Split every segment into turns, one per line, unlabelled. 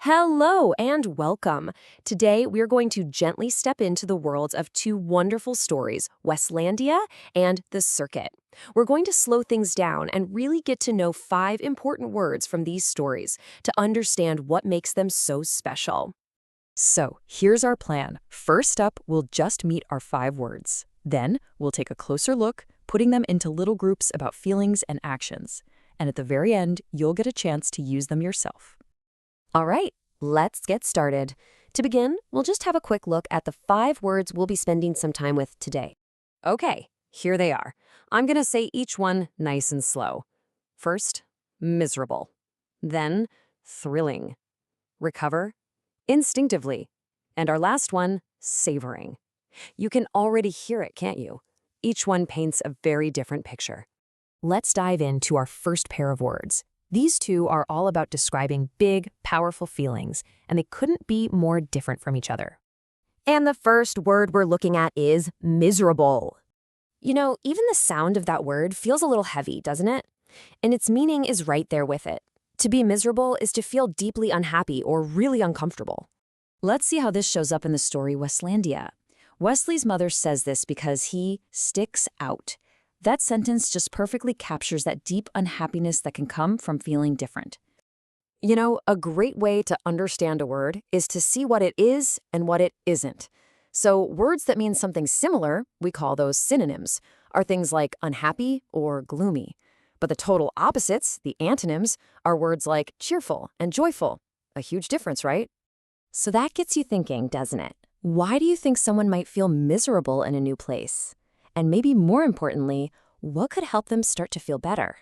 Hello and welcome. Today, we're going to gently step into the worlds of two wonderful stories, Weslandia and The Circuit. We're going to slow things down and really get to know 5 important words from these stories to understand what makes them so special.
So, here's our plan. First up, we'll just meet our 5 words. Then, we'll take a closer look, putting them into little groups about feelings and actions. And at the very end, you'll get a chance to use them yourself.
All right, let's get started. To begin, we'll just have a quick look at the 5 words we'll be spending some time with today. Okay, here they are. I'm going to say each one nice and slow. First, miserable. Then, thrilling. Recover. Instinctively. And our last one, savoring. You can already hear it, can't you? Each one paints a very different picture. Let's dive into our first pair of words. These two are all about describing big, powerful feelings, and they couldn't be more different from each other. And the first word we're looking at is miserable. You know, even the sound of that word feels a little heavy, doesn't it? And its meaning is right there with it. To be miserable is to feel deeply unhappy or really uncomfortable. Let's see how this shows up in the story Weslandia. Wesley's mother says this because he sticks out. That sentence just perfectly captures that deep unhappiness that can come from feeling different. You know, a great way to understand a word is to see what it is and what it isn't. So words that mean something similar, we call those synonyms, are things like unhappy or gloomy. But the total opposites, the antonyms, are words like cheerful and joyful. A huge difference, right? So that gets you thinking, doesn't it? Why do you think someone might feel miserable in a new place? And maybe more importantly, what could help them start to feel better?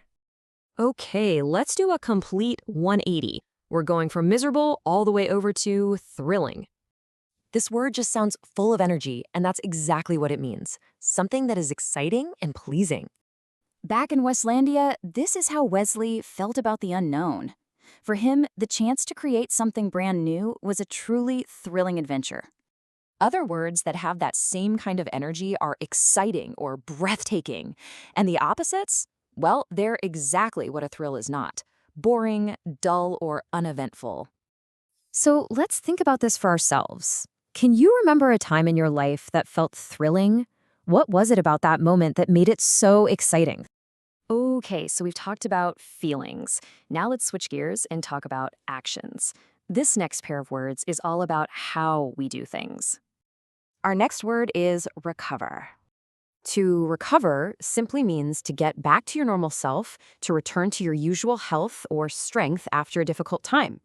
Okay, let's do a complete 180. We're going from miserable all the way over to thrilling. This word just sounds full of energy, and that's exactly what it means. Something that is exciting and pleasing.
Back in Weslandia, this is how Wesley felt about the unknown. For him, the chance to create something brand new was a truly thrilling adventure. Other words that have that same kind of energy are exciting or breathtaking. And the opposites? Well, they're exactly what a thrill is not. Boring, dull, or uneventful.
So let's think about this for ourselves. Can you remember a time in your life that felt thrilling? What was it about that moment that made it so exciting? Okay, so we've talked about feelings. Now let's switch gears and talk about actions. This next pair of words is all about how we do things. Our next word is recover. To recover simply means to get back to your normal self, to return to your usual health or strength after a difficult time.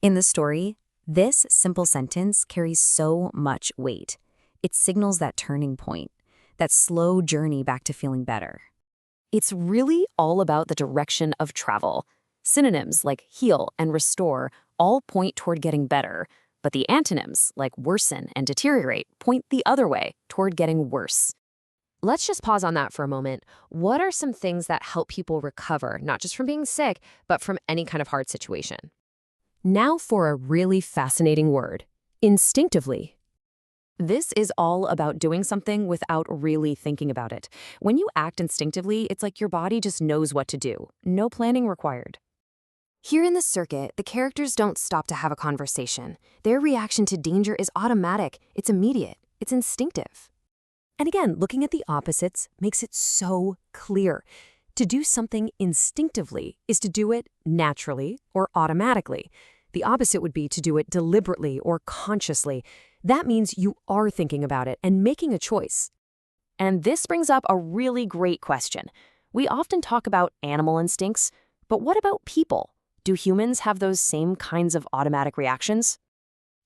In the story, this simple sentence carries so much weight. It signals that turning point, that slow journey back to feeling better. It's really all about the direction of travel. Synonyms like heal and restore all point toward getting better, but the antonyms, like worsen and deteriorate, point the other way, toward getting worse. Let's just pause on that for a moment. What are some things that help people recover, not just from being sick, but from any kind of hard situation? Now for a really fascinating word, instinctively. This is all about doing something without really thinking about it. When you act instinctively, it's like your body just knows what to do. No planning required. Here in The Circuit, the characters don't stop to have a conversation. Their reaction to danger is automatic, it's immediate, it's instinctive. And again, looking at the opposites makes it so clear. To do something instinctively is to do it naturally or automatically. The opposite would be to do it deliberately or consciously. That means you are thinking about it and making a choice. And this brings up a really great question. We often talk about animal instincts, but what about people? Do humans have those same kinds of automatic reactions?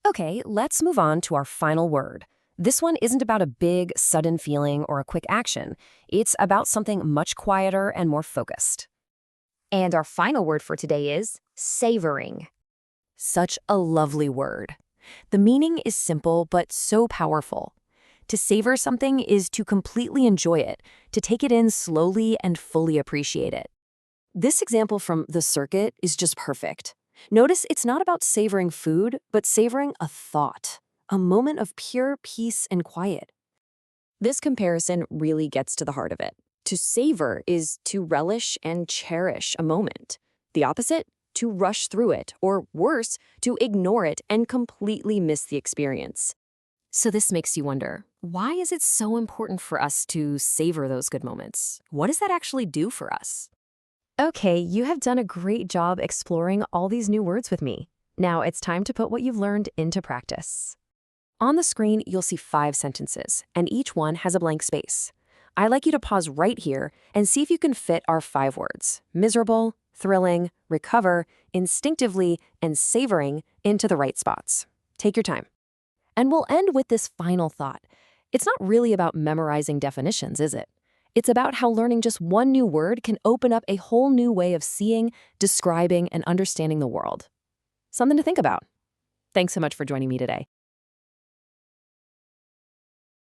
Okay, let's move on to our final word. This one isn't about a big, sudden feeling or a quick action. It's about something much quieter and more focused. And our final word for today is savoring. Such a lovely word. The meaning is simple but so powerful. To savor something is to completely enjoy it, to take it in slowly and fully appreciate it. This example from The Circuit is just perfect. Notice it's not about savoring food, but savoring a thought, a moment of pure peace and quiet. This comparison really gets to the heart of it. To savor is to relish and cherish a moment. The opposite?
to rush through it, or worse, to ignore it and completely miss the experience.
So this makes you wonder, why is it so important for us to savor those good moments? What does that actually do for us? Okay, you have done a great job exploring all these new words with me. Now it's time to put what you've learned into practice. On the screen, you'll see 5 sentences, and each one has a blank space. I'd like you to pause right here and see if you can fit our 5 words, miserable, thrilling, recover, instinctively, and savoring, into the right spots. Take your time. And we'll end with this final thought. It's not really about memorizing definitions, is it? It's about how learning just one new word can open up a whole new way of seeing, describing, and understanding the world. Something to think about. Thanks so much for joining me today.